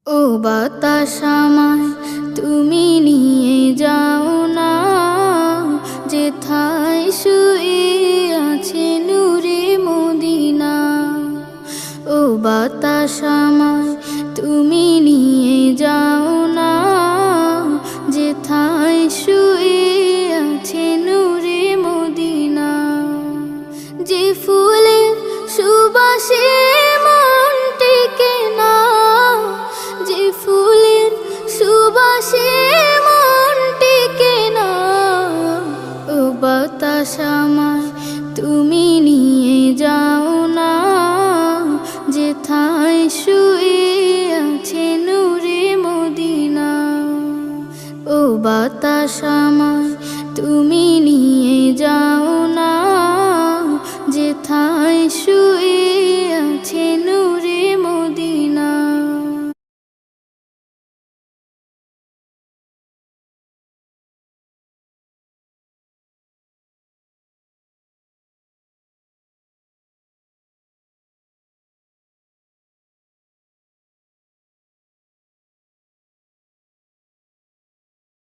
ও বাতাস আমায় তুমি নিয়ে যাও না, যেথায় শুয়ে আছে নূরে মদিনা। ও বাতাস আমায় তুমি নিয়ে যাও না, যেথায় শুয়ে আছে নূরে মদিনা। যে ফুলের সুবাসে মন টেকে না, যে ফুলের সুবাসে মন টেকে না। ও বাতাস আমায় তুমি নিয়ে যাও না, যেথায় শুয়ে আছে নূরে মদিনা। ও বাতাস আমায় তুমি